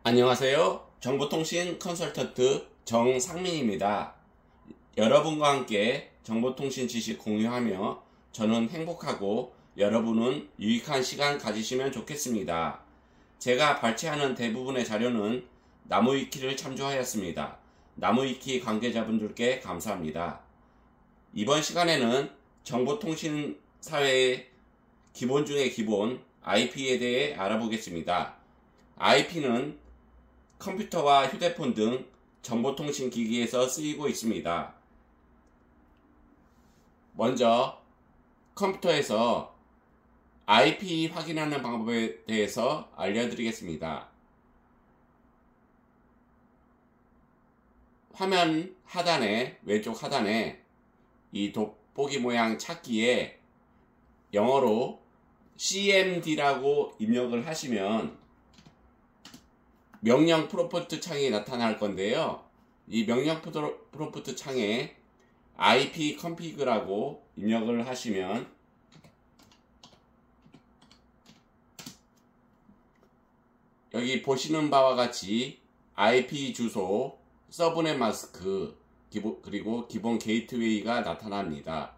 안녕하세요. 정보통신 컨설턴트 정상민입니다. 여러분과 함께 정보통신 지식 공유하며 저는 행복하고 여러분은 유익한 시간 가지시면 좋겠습니다. 제가 발췌하는 대부분의 자료는 나무위키를 참조하였습니다. 나무위키 관계자분들께 감사합니다. 이번 시간에는 정보통신 사회의 기본 중의 기본 IP에 대해 알아보겠습니다. IP는 컴퓨터와 휴대폰 등 정보통신 기기에서 쓰이고 있습니다. 먼저 컴퓨터에서 IP 확인하는 방법에 대해서 알려드리겠습니다. 화면 하단에, 왼쪽 하단에 이 돋보기 모양 찾기에 영어로 CMD라고 입력을 하시면 명령 프롬프트 창이 나타날 건데요. 이 명령 프롬프트 창에 IP config라고 입력을 하시면 여기 보시는 바와 같이 IP 주소, 서브넷 마스크, 그리고 기본 게이트웨이가 나타납니다.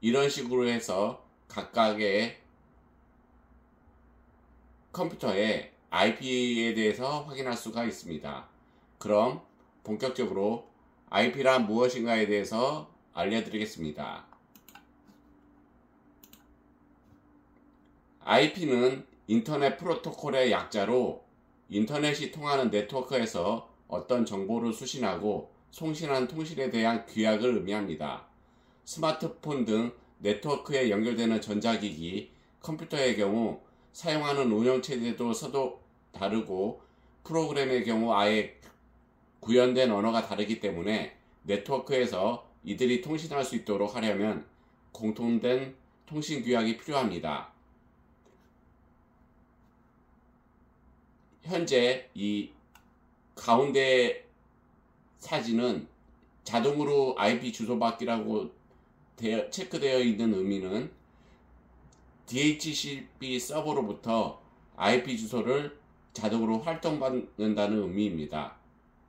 이런 식으로 해서 각각의 컴퓨터에 IP에 대해서 확인할 수가 있습니다. 그럼 본격적으로 IP란 무엇인가에 대해서 알려드리겠습니다. IP는 인터넷 프로토콜의 약자로 인터넷이 통하는 네트워크에서 어떤 정보를 수신하고 송신하는 통신에 대한 규약을 의미합니다. 스마트폰 등 네트워크에 연결되는 전자기기, 컴퓨터의 경우 사용하는 운영체제도 서로 다르고 프로그램의 경우 아예 구현된 언어가 다르기 때문에 네트워크에서 이들이 통신할 수 있도록 하려면 공통된 통신 규약이 필요합니다. 현재 이 가운데 사진은 자동으로 IP 주소 받기라고 체크되어 있는 의미는 DHCP 서버로부터 IP 주소를 자동으로 활동받는다는 의미입니다.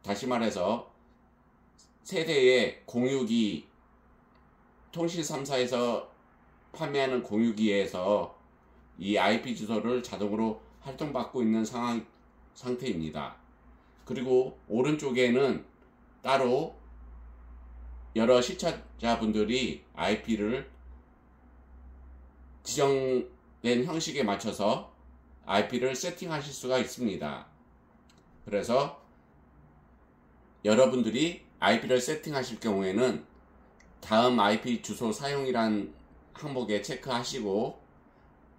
다시 말해서 세대의 공유기, 통신 3사에서 판매하는 공유기에서 이 IP 주소를 자동으로 활동받고 있는 상태입니다. 그리고 오른쪽에는 따로 여러 시청자분들이 IP를 지정된 형식에 맞춰서 IP를 세팅하실 수가 있습니다. 그래서 여러분들이 IP를 세팅하실 경우에는 다음 IP 주소 사용이란 항목에 체크하시고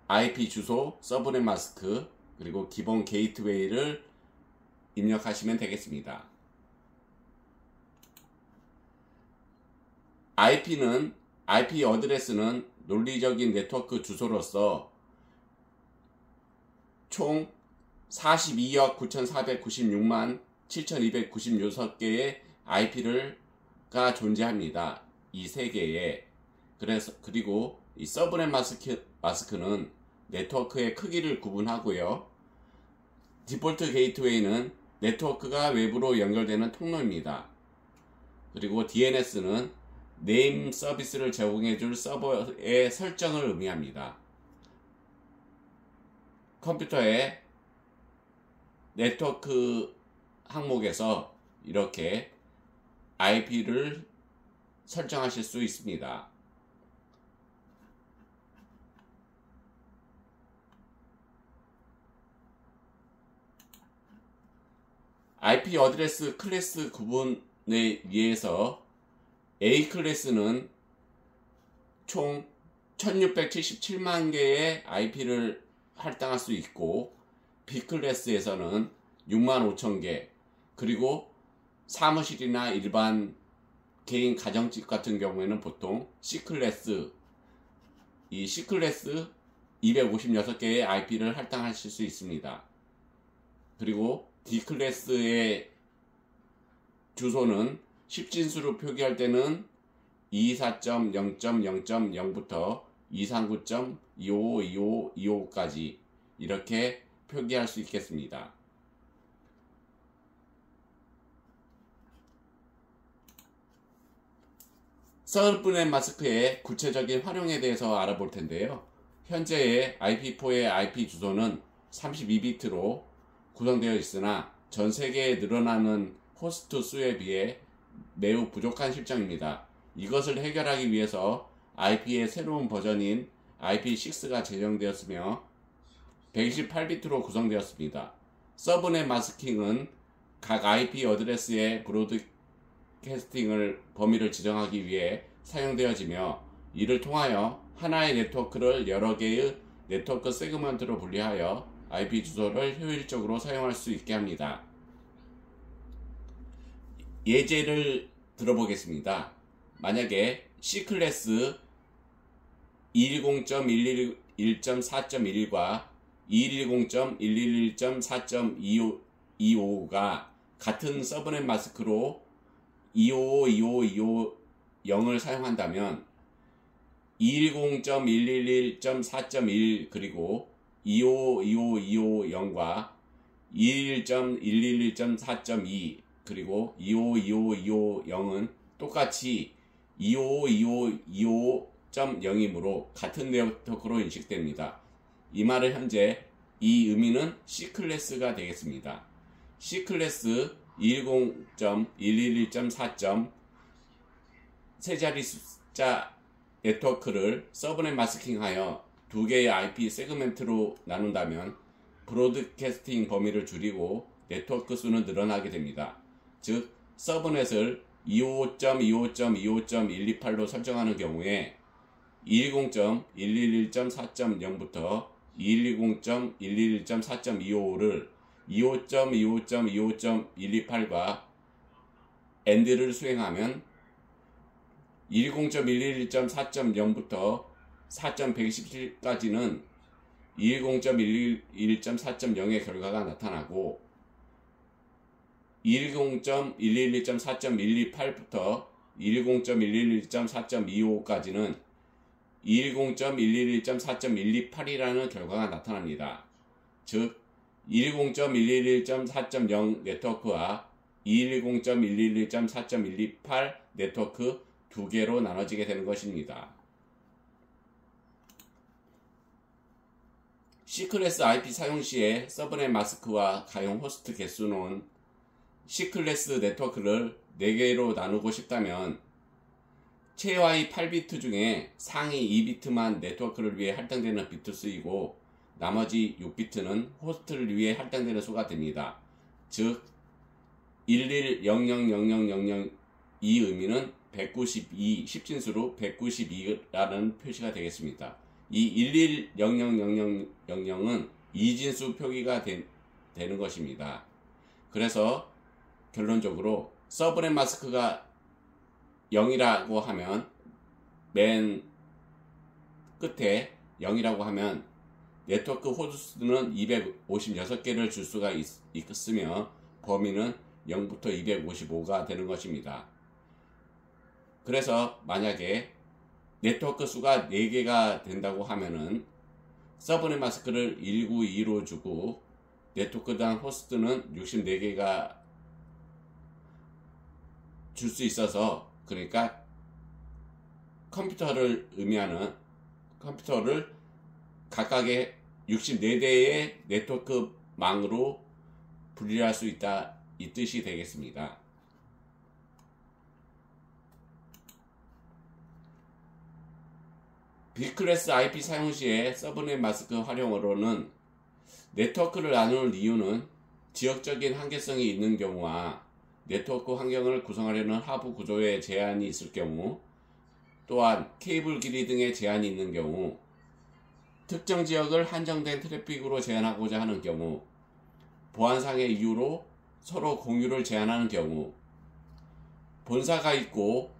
IP 주소, 서브넷 마스크, 그리고 기본 게이트웨이를 입력하시면 되겠습니다. IP 어드레스는 논리적인 네트워크 주소로서 총 42억 9,496만 7,296개의 IP가 존재합니다. 이 세 개에. 그리고 이 서브넷 마스크는 네트워크의 크기를 구분하고요. 디폴트 게이트웨이는 네트워크가 외부로 연결되는 통로입니다. 그리고 DNS는 네임 서비스를 제공해줄 서버의 설정을 의미합니다. 컴퓨터의 네트워크 항목에서 이렇게 IP를 설정하실 수 있습니다. IP 어드레스 클래스 구분에 의해서 A 클래스는 총 1677만 개의 IP를 할당할 수 있고 B 클래스에서는 6만 5천 개, 그리고 사무실이나 일반 개인 가정집 같은 경우에는 보통 C 클래스, 이 C 클래스 256개의 IP를 할당하실 수 있습니다. 그리고 D 클래스의 주소는 10진수로 표기할 때는 224.0.0.0부터 239.255.255.255까지 이렇게 표기할 수 있겠습니다. 서브넷 마스크의 구체적인 활용에 대해서 알아볼 텐데요. 현재의 IP4의 IP 주소는 32비트로 구성되어 있으나 전 세계에 늘어나는 호스트 수에 비해 매우 부족한 실정입니다. 이것을 해결하기 위해서 IP의 새로운 버전인 IP6가 제정되었으며 128비트로 구성되었습니다. 서브넷 마스킹은 각 IP 어드레스의 브로드캐스팅을 범위를 지정하기 위해 사용되어지며 이를 통하여 하나의 네트워크를 여러 개의 네트워크 세그먼트로 분리하여 IP 주소를 효율적으로 사용할 수 있게 합니다. 예제를 들어보겠습니다. 만약에 C클래스 210.111.4.1과 210.111.4.25가 같은 서브넷 마스크로 255.255.250을 사용한다면 210.111.4.1 그리고 255.255.250과 211.111.4.2 그리고 255.255.250은 똑같이 255.255.250.0이므로 같은 네트워크로 인식됩니다. 이 말은 현재 이 의미는 C클래스가 되겠습니다. C클래스 210.111.4. 세 자리 숫자 네트워크를 서브넷 마스킹하여 두 개의 IP 세그멘트로 나눈다면 브로드캐스팅 범위를 줄이고 네트워크 수는 늘어나게 됩니다. 즉 서브넷을 255.25.25.128로 설정하는 경우에 210.111.4.0부터 210.111.4.25를 25.25.25.128과 AND를 수행하면 210.111.4.0부터 4.127까지는 210.111.4.0의 결과가 나타나고 210.111.4.128부터 210.111.4.25까지는 210.111.4.128이라는 결과가 나타납니다. 즉 210.111.4.0 네트워크와 210.111.4.128 네트워크 두 개로 나눠지게 되는 것입니다. C클래스 IP 사용 시에 서브넷 마스크와 가용 호스트 개수는 C클래스 네트워크를 4개로 나누고 싶다면 최하위 8비트 중에 상위 2비트만 네트워크를 위해 할당되는 비트 수이고 나머지 6비트는 호스트를 위해 할당되는 수가 됩니다. 즉 11000000 이 의미는 192 10진수로 192라는 표시가 되겠습니다. 이 11000000은 이진수 표기가 되는 것입니다. 그래서 결론적으로 서브넷 마스크가 0이라고 하면 맨 끝에 0이라고 하면 네트워크 호스트는 256개를 줄 수가 있으며 범위는 0부터 255가 되는 것입니다. 그래서 만약에 네트워크 수가 4개가 된다고 하면은 서브넷 마스크를 192로 주고 네트워크당 호스트는 64개가 줄 수 있어서 그러니까 컴퓨터를 의미하는 컴퓨터를 각각의 64대의 네트워크 망으로 분리할 수 있다 이 뜻이 되겠습니다. B클래스 IP 사용 시에 서브넷 마스크 활용으로는 네트워크를 나눌 이유는 지역적인 한계성이 있는 경우와 네트워크 환경을 구성하려는 하부 구조에 제한이 있을 경우, 또한 케이블 길이 등의 제한이 있는 경우, 특정 지역을 한정된 트래픽으로 제한하고자 하는 경우, 보안상의 이유로 서로 공유를 제한하는 경우, 본사가 있고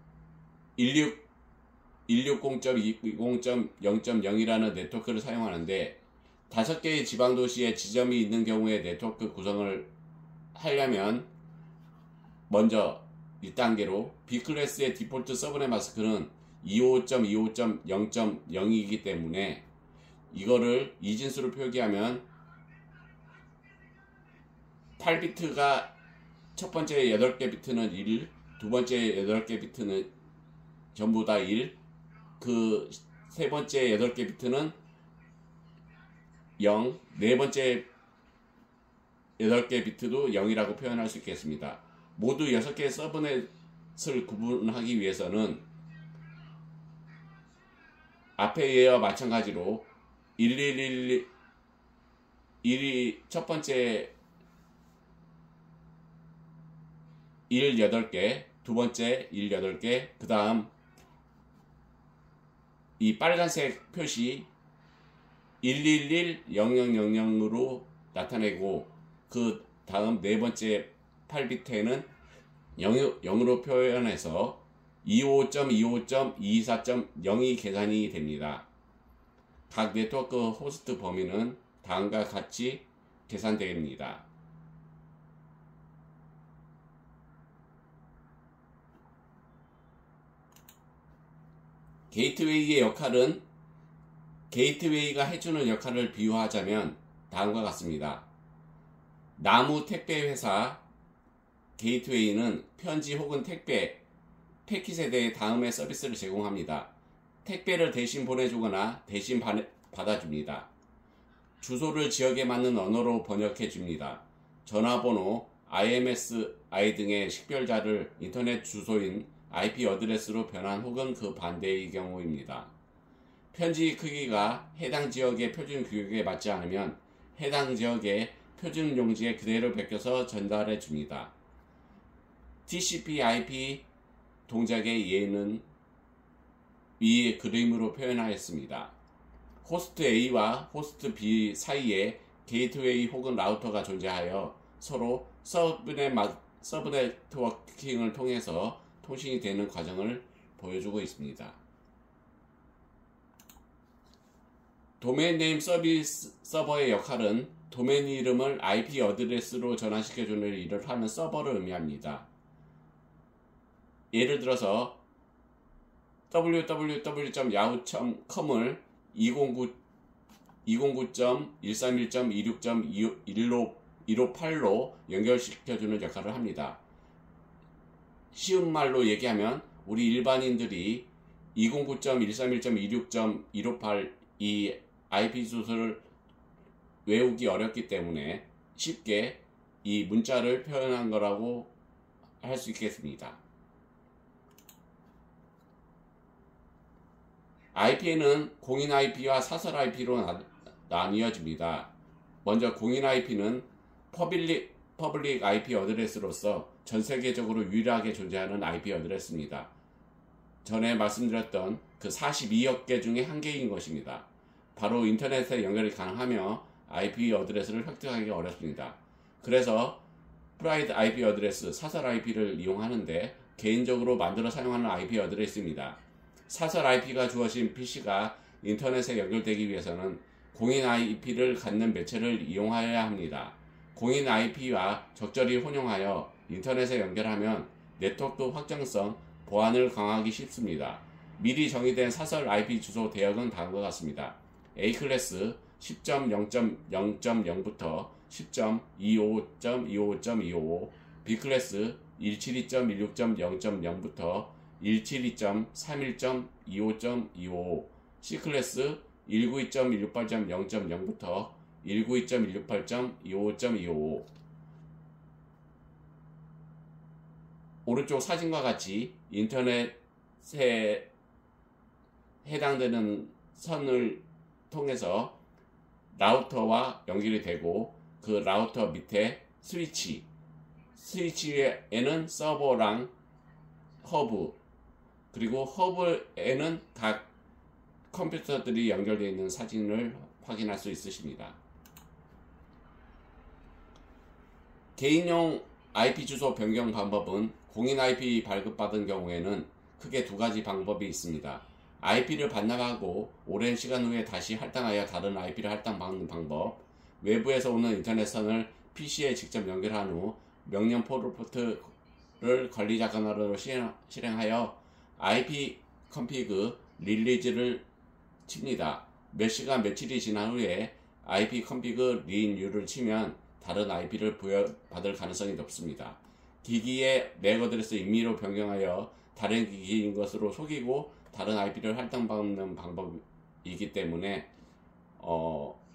160.20.0.0이라는 네트워크를 사용하는데 5개의 지방도시에 지점이 있는 경우에 네트워크 구성을 하려면 먼저 1단계로 B클래스의 디폴트 서브넷 마스크는 25.25.0.0이기 때문에 이거를 이진수로 표기하면 8비트가 첫 번째 8개 비트는 1, 두 번째 8개 비트는 전부 다 1, 그 세 번째 8개 비트는 0, 네 번째 8개 비트도 0이라고 표현할 수 있겠습니다. 모두 6개의 서브넷을 구분하기 위해서는 앞의 예와 마찬가지로 1이 첫 번째 1 8개, 두 번째 1 8개, 그 다음 이 빨간색 표시 1110000으로 나타내고 그 다음 네 번째 8비트에는 0으로 표현해서 25.25.224.0이 계산이 됩니다. 각 네트워크 호스트 범위는 다음과 같이 계산됩니다. 게이트웨이의 역할은 게이트웨이가 해주는 역할을 비유하자면 다음과 같습니다. 나무 택배 회사 게이트웨이는 편지 혹은 택배, 패킷에 대해 다음의 서비스를 제공합니다. 택배를 대신 보내주거나 대신 받아줍니다. 주소를 지역에 맞는 언어로 번역해 줍니다. 전화번호, IMSI 등의 식별자를 인터넷 주소인 IP 어드레스로 변환 혹은 그 반대의 경우입니다. 편지 크기가 해당 지역의 표준 규격에 맞지 않으면 해당 지역의 표준 용지에 그대로 베껴서 전달해 줍니다. TCP/IP 동작의 예는 위 그림으로 표현하였습니다. 호스트 A와 호스트 B 사이에 게이트웨이 혹은 라우터가 존재하여 서로 서브넷 네트워킹을 통해서 통신이 되는 과정을 보여주고 있습니다. 도메인 네임 서비스 서버의 역할은 도메인 이름을 IP 어드레스로 전환시켜주는 일을 하는 서버를 의미합니다. 예를 들어서 www.yahoo.com을 209.131.26.158로 연결시켜주는 역할을 합니다. 쉬운 말로 얘기하면 우리 일반인들이 209.131.26.158 이 IP 주소를 외우기 어렵기 때문에 쉽게 이 문자를 표현한 거라고 할 수 있겠습니다. IP는 공인 IP와 사설 IP로 나뉘어집니다. 먼저 공인 IP는 퍼블릭 IP 어드레스로서 전 세계적으로 유일하게 존재하는 IP 어드레스입니다. 전에 말씀드렸던 그 42억 개 중에 한 개인 것입니다. 바로 인터넷에 연결이 가능하며 IP 어드레스를 획득하기가 어렵습니다. 그래서 프라이드 IP 어드레스, 사설 IP를 이용하는데 개인적으로 만들어 사용하는 IP 어드레스입니다. 사설 IP가 주어진 PC가 인터넷에 연결되기 위해서는 공인 IP를 갖는 매체를 이용하여야 합니다. 공인 IP와 적절히 혼용하여 인터넷에 연결하면 네트워크 확장성, 보안을 강화하기 쉽습니다. 미리 정의된 사설 IP 주소 대역은 다음과 같습니다. A클래스 10.0.0.0부터 10.25.25.255, B클래스 172.16.0.0부터 172.31.25.255, C클래스 192.168.0.0부터 192.168.25.255. 오른쪽 사진과 같이 인터넷에 해당되는 선을 통해서 라우터와 연결이 되고 그 라우터 밑에 스위치에는 서버랑 허브, 그리고 허브에는 각 컴퓨터들이 연결되어 있는 사진을 확인할 수 있으십니다. 개인용 IP 주소 변경 방법은 공인 IP 발급받은 경우에는 크게 두 가지 방법이 있습니다. IP를 반납하고 오랜 시간 후에 다시 할당하여 다른 IP를 할당받는 방법, 외부에서 오는 인터넷선을 PC에 직접 연결한 후 명령 포트를 관리자 전화로 실행하여 IP 컨피그 릴리즈를 칩니다. 몇 시간 며칠이 지난 후에 IP 컨피그 리뉴를 치면 다른 IP를 부여받을 가능성이 높습니다. 기기의 맥 어드레스 임의로 변경하여 다른 기기인 것으로 속이고 다른 IP를 할당받는 방법이기 때문에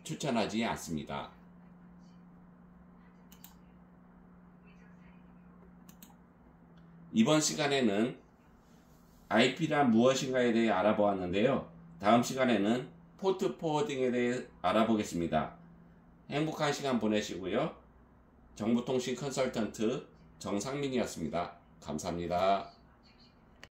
추천하지 않습니다. 이번 시간에는 IP란 무엇인가에 대해 알아보았는데요. 다음 시간에는 포트 포워딩에 대해 알아보겠습니다. 행복한 시간 보내시고요. 정보통신 컨설턴트 정상민이었습니다. 감사합니다.